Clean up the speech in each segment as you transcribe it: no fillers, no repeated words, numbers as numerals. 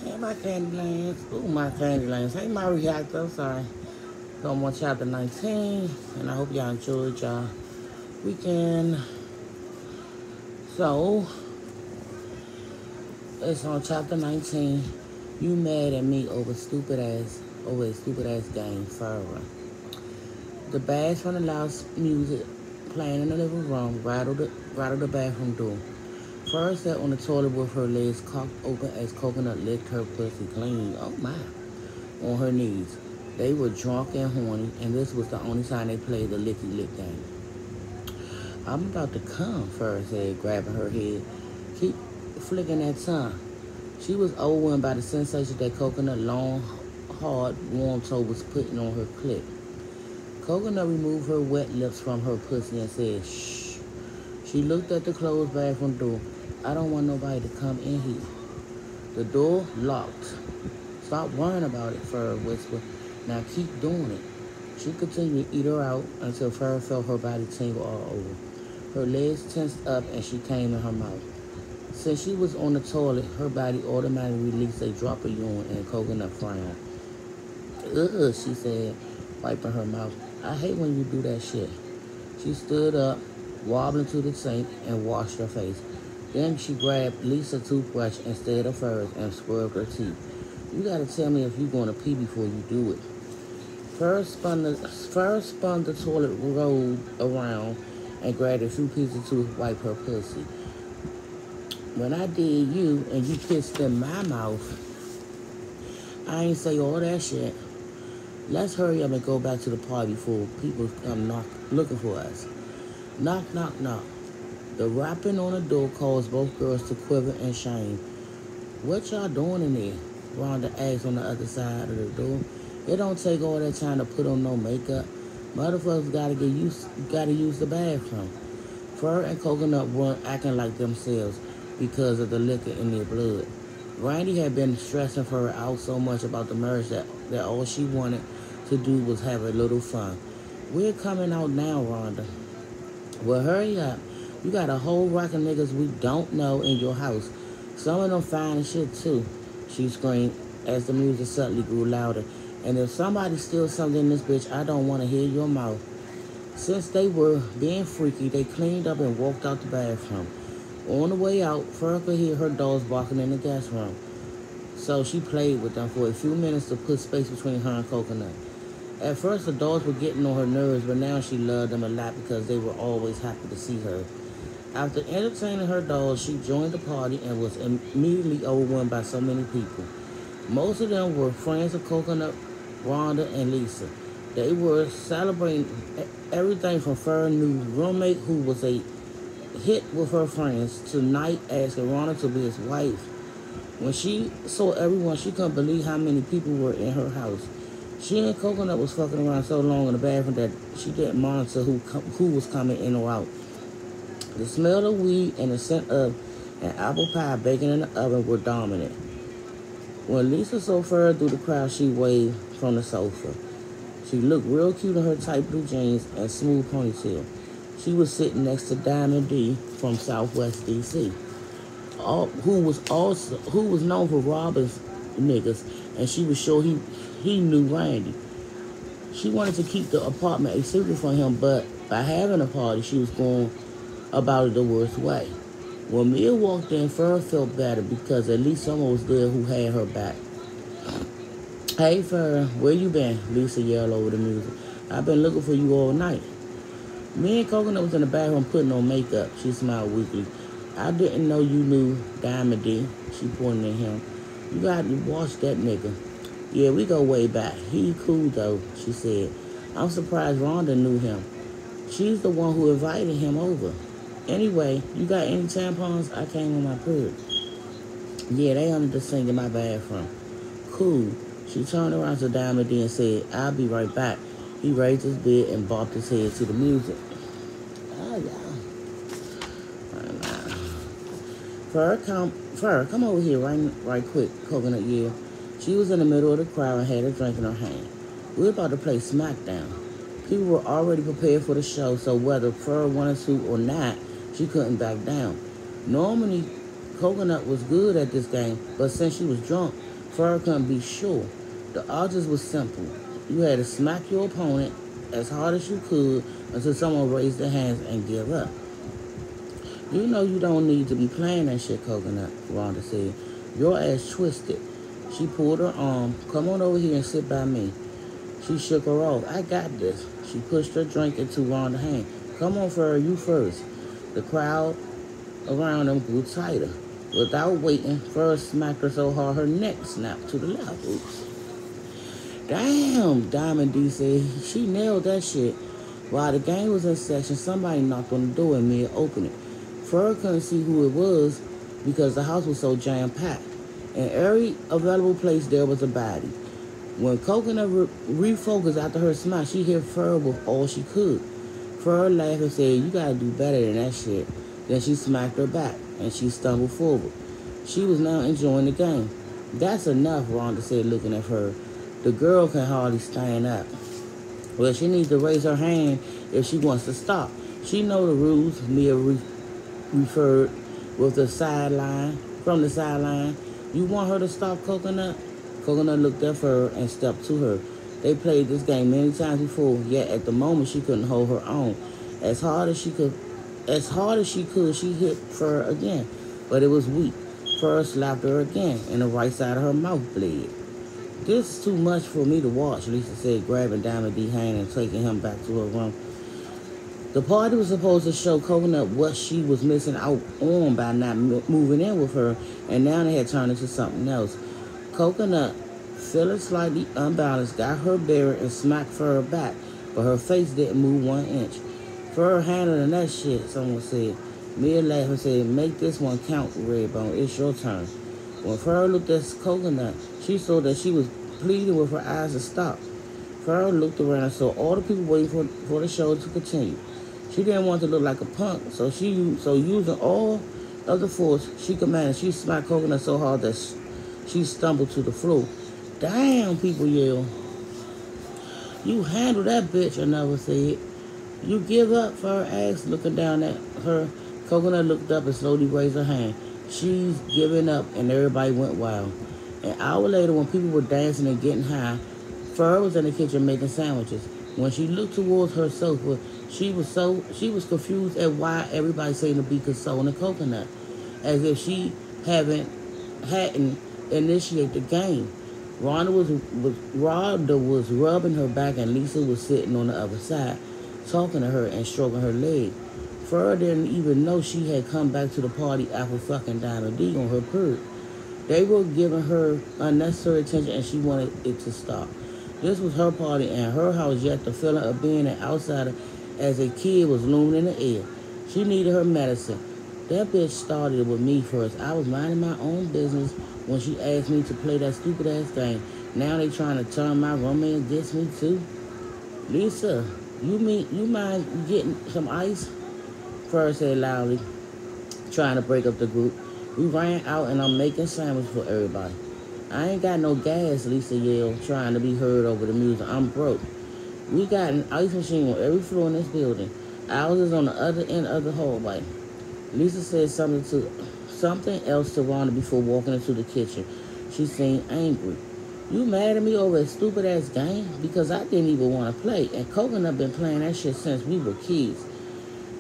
Hey, my candy lands. Ooh, my candy lands. Hey, my reactor. Sorry. So I'm on chapter 19, and I hope y'all enjoyed y'all weekend. So, it's on chapter 19. You mad at me over a stupid ass game forever. The bass from the loud music playing in the living room rattled the bathroom door. First sat on the toilet with her legs cocked open as Coconut licked her pussy clean. Oh my. On her knees. They were drunk and horny, and this was the only time they played the licky lick game. I'm about to come, Farrah said, grabbing her head. Keep flicking that tongue. She was overwhelmed by the sensation that Coconut long, hard, warm toe was putting on her clit. Coconut removed her wet lips from her pussy and said, shh. She looked at the closed bathroom door. I don't want nobody to come in here. The door locked. Stop worrying about it, Farrah whispered. Now keep doing it. She continued to eat her out until Farrah felt her body tingle all over. Her legs tensed up and she came in her mouth. Since she was on the toilet, her body automatically released a drop of urine and Coconut frowned. Ugh, she said, wiping her mouth. I hate when you do that shit. She stood up, wobbling to the sink, and washed her face. Then she grabbed Lisa's toothbrush instead of hers and scrubbed her teeth. You gotta tell me if you're gonna pee before you do it. First spun the toilet roll around and grabbed a few pieces to wipe her pussy. When I did you and you pissed in my mouth, I ain't say all that shit. Let's hurry up and go back to the party before people come looking for us. Knock, knock, knock. The rapping on the door caused both girls to quiver in shame. What y'all doing in there? Rhonda asked on the other side of the door. It don't take all that time to put on no makeup. Motherfuckers gotta use the bathroom. Fur and Coconut weren't acting like themselves because of the liquor in their blood. Randy had been stressing Fur out so much about the marriage that all she wanted to do was have a little fun. We're coming out now, Rhonda. Well, hurry up. You got a whole rack of niggas we don't know in your house. Some of them fine as shit, too, she screamed as the music suddenly grew louder. And if somebody steals something in this bitch, I don't want to hear your mouth. Since they were being freaky, they cleaned up and walked out the bathroom. On the way out, Fur could hear her dogs barking in the guest room. So she played with them for a few minutes to put space between her and Coconut. At first, the dogs were getting on her nerves, but now she loved them a lot because they were always happy to see her. After entertaining her dogs, she joined the party and was immediately overwhelmed by so many people. Most of them were friends of Coconut, Rhonda, and Lisa. They were celebrating everything from Fur's new roommate, who was a hit with her friends, to Knight asking Rhonda to be his wife. When she saw everyone, she couldn't believe how many people were in her house. She and Coconut was fucking around so long in the bathroom that she didn't monitor who was coming in or out. The smell of weed and the scent of an apple pie baking in the oven were dominant. When Lisa saw Fur through the crowd, she waved from the sofa. She looked real cute in her tight blue jeans and smooth ponytail. She was sitting next to Diamond D from Southwest D.C., who was known for robbing niggas, and she was sure he knew Randy. She wanted to keep the apartment a secret from him, but by having a party, she was going about it the worst way. When Mia walked in, Fur felt better because at least someone was there who had her back. Hey, Fur, where you been? Lisa yelled over the music. I've been looking for you all night. Me and Coconut was in the bathroom putting on makeup. She smiled weakly. I didn't know you knew Diamond D. She pointed at him. You got to watch that nigga. Yeah, we go way back. He cool, though, she said. I'm surprised Rhonda knew him. She's the one who invited him over. Anyway, you got any tampons? I came on my period. Yeah, they under the sink in my bathroom. Cool. She turned around to Diamond D and said, I'll be right back. He raised his bed and bopped his head to the music. Oh, yeah. Fur, come over here right quick, Coconut yelled. She was in the middle of the crowd and had a drink in her hand. We were about to play SmackDown. People were already prepared for the show, so whether Fur wanted to or not, she couldn't back down. Normally, Coconut was good at this game, but since she was drunk, Fur couldn't be sure. The object was simple. You had to smack your opponent as hard as you could until someone raised their hands and give up. You know you don't need to be playing that shit, Coconut, Rhonda said. Your ass twisted. She pulled her arm. Come on over here and sit by me. She shook her off. I got this. She pushed her drink into Rhonda's hand. Come on, Fur, you first. The crowd around them grew tighter. Without waiting, Fur smacked her so hard her neck snapped to the left. Oops. Damn, Diamond D said. She nailed that shit. While the game was in session, somebody knocked on the door and mid-opening. Fur couldn't see who it was because the house was so jam-packed. In every available place, there was a body. When Coconut refocused after her smack, she hit Fur with all she could. Fur laughed and said, you gotta do better than that shit. Then she smacked her back, and she stumbled forward. She was now enjoying the game. That's enough, Rhonda said, looking at her. The girl can hardly stand up. Well, she needs to raise her hand if she wants to stop. She know the rules, Mia referred with the sideline, from the sideline. You want her to stop, Coconut? Coconut looked at Fur and stepped to her. They played this game many times before, yet at the moment she couldn't hold her own. As hard as she could, she hit Fur again, but it was weak. Fur slapped her again, and the right side of her mouth bled. This is too much for me to watch, Lisa said, grabbing Diamond D's hand and taking him back to her room. The party was supposed to show Coconut what she was missing out on by not moving in with her, and now they had turned into something else. Coconut, feeling slightly unbalanced, got her bearing and smacked Fur back, but her face didn't move 1 inch. Fur handling that shit, someone said. Mia laughed and said, make this one count, Redbone. It's your turn. When Fur looked at Coconut, she saw that she was pleading with her eyes to stop. Fur looked around and saw all the people waiting for the show to continue. She didn't want to look like a punk, so using all of the force she commanded, she smacked Coconut so hard that she stumbled to the floor. Damn, people yelled. You handle that bitch, another said. You give up, Fur asked, looking down at her. Coconut looked up and slowly raised her hand. She's giving up, and everybody went wild. An hour later, when people were dancing and getting high, Fur was in the kitchen making sandwiches. When she looked towards her sofa, she was confused at why everybody seemed to be consoling Coconut, as if she hadn't initiated the game. Rhonda was rubbing her back, and Lisa was sitting on the other side, talking to her and stroking her leg. Fur didn't even know she had come back to the party after fucking Diamond D on her period. They were giving her unnecessary attention, and she wanted it to stop. This was her party and her house, yet the feeling of being an outsider as a kid was looming in the air. She needed her medicine. That bitch started with me first. I was minding my own business when she asked me to play that stupid-ass game. Now they trying to turn my romance against me, too. Lisa, you mind getting some ice? Fur said loudly, trying to break up the group. We ran out, and I'm making sandwiches for everybody. I ain't got no gas, Lisa yelled, trying to be heard over the music. I'm broke. We got an ice machine on every floor in this building. Ours is on the other end of the hallway. Lisa said something else to Rhonda before walking into the kitchen. She seemed angry. You mad at me over a stupid-ass game? Because I didn't even want to play, and Coconut been playing that shit since we were kids.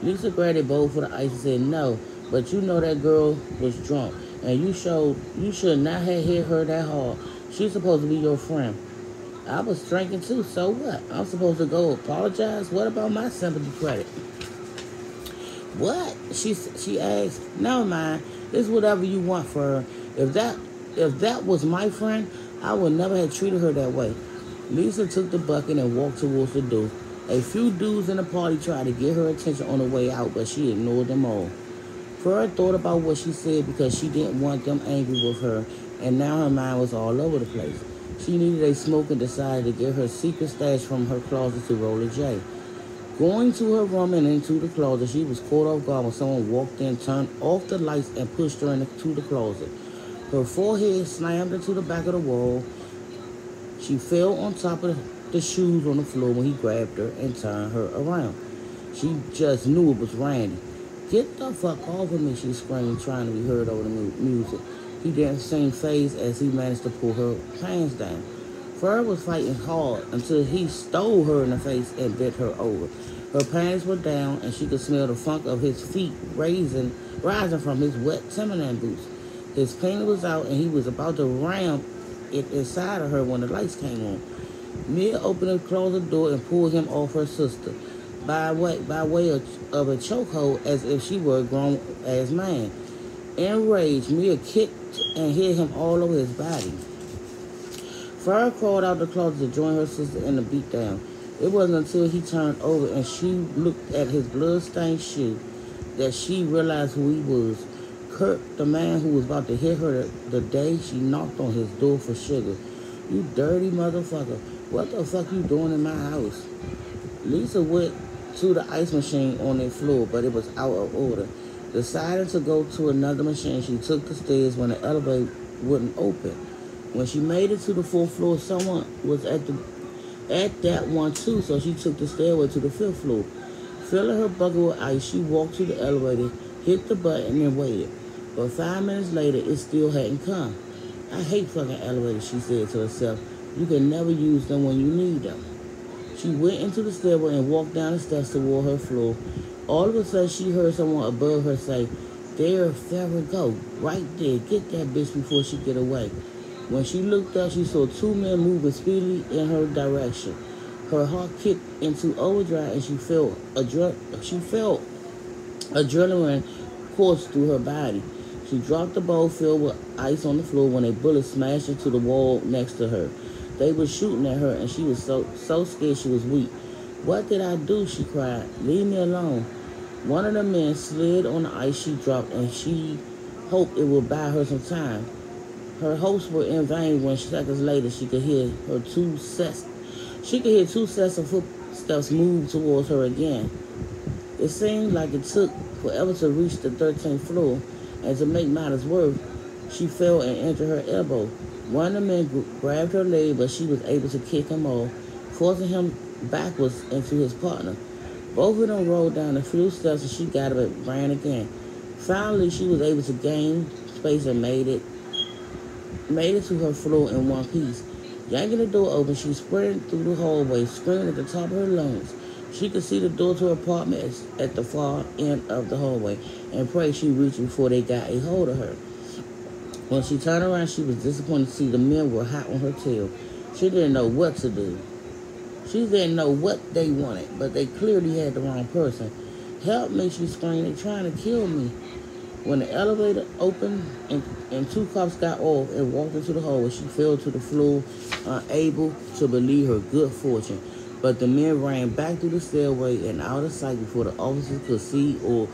Lisa grabbed a bowl for the ice and said, no, but you know that girl was drunk, and you should not have hit her that hard. She's supposed to be your friend. I was drinking too, so what? I'm supposed to go apologize? What about my sympathy credit? What? She asked. Never mind. It's whatever you want for her. If that was my friend, I would never have treated her that way. Lisa took the bucket and walked towards the door. A few dudes in the party tried to get her attention on the way out, but she ignored them all. Fur thought about what she said because she didn't want them angry with her, and now her mind was all over the place. She needed a smoke and decided to get her secret stash from her closet to Roller J. Going to her room and into the closet, she was caught off guard when someone walked in, turned off the lights, and pushed her into the closet. Her forehead slammed into the back of the wall. She fell on top of the shoes on the floor when he grabbed her and turned her around. She just knew it was Randy. "Get the fuck off of me," she screamed, trying to be heard over the music. He didn't seem phased as he managed to pull her pants down. Fur was fighting hard until he stole her in the face and bent her over. Her pants were down, and she could smell the funk of his feet rising from his wet Timberland boots. His penis was out, and he was about to ram it inside of her when the lights came on. Mia opened the closet door and pulled him off her sister by way of a chokehold, as if she were a grown-ass man. Enraged, Mia kicked and hit him all over his body. Farrah crawled out the closet to join her sister in the beatdown. It wasn't until he turned over and she looked at his blood-stained shoe that she realized who he was. Kurt, the man who was about to hit her the day she knocked on his door for sugar. "You dirty motherfucker. What the fuck you doing in my house?" Lisa went to the ice machine on the floor, but it was out of order. Deciding to go to another machine, she took the stairs when the elevator wouldn't open. When she made it to the fourth floor, someone was at that one too, so she took the stairway to the fifth floor. Filling her bucket with ice, she walked to the elevator, hit the button, and waited. But 5 minutes later, it still hadn't come. "I hate fucking elevators," she said to herself. "You can never use them when you need them." She went into the stairway and walked down the steps toward her floor. All of a sudden, she heard someone above her say, "There, Farrah, go. Right there. Get that bitch before she get away." When she looked up, she saw two men moving speedily in her direction. Her heart kicked into overdrive, and she felt adrenaline course through her body. She dropped the bowl filled with ice on the floor when a bullet smashed into the wall next to her. They were shooting at her, and she was so scared she was weak. "What did I do?" she cried. "Leave me alone." One of the men slid on the ice she dropped, and she hoped it would buy her some time. Her hopes were in vain when seconds later she could hear two sets of footsteps move towards her again. It seemed like it took forever to reach the 13th floor, and to make matters worse, she fell and injured her elbow. One of the men grabbed her leg, but she was able to kick him off, forcing him backwards into his partner. Both of them rolled down a few steps, and she got up and ran again. Finally, she was able to gain space and made it to her floor in one piece. Yanking the door open, she sprinted through the hallway, screaming at the top of her lungs. She could see the door to her apartment at the far end of the hallway, and prayed she reached before they got a hold of her. When she turned around, she was disappointed to see the men were hot on her tail. She didn't know what to do. She didn't know what they wanted, but they clearly had the wrong person. "Help me," she screamed. "They're trying to kill me." When the elevator opened and two cops got off and walked into the hallway, she fell to the floor, unable to believe her good fortune. But the men ran back through the stairway and out of sight before the officers could see or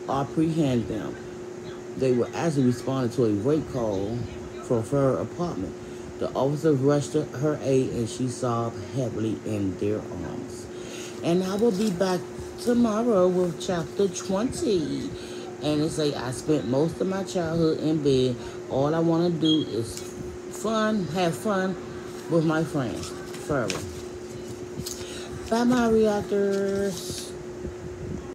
apprehend them. They were actually responding to a rape call from her apartment. The officers rushed to her aid, and she sobbed heavily in their arms. And I will be back tomorrow with chapter 20. And it say, "I spent most of my childhood in bed. All I want to do is have fun with my friends." Forever. Bye, my reactors.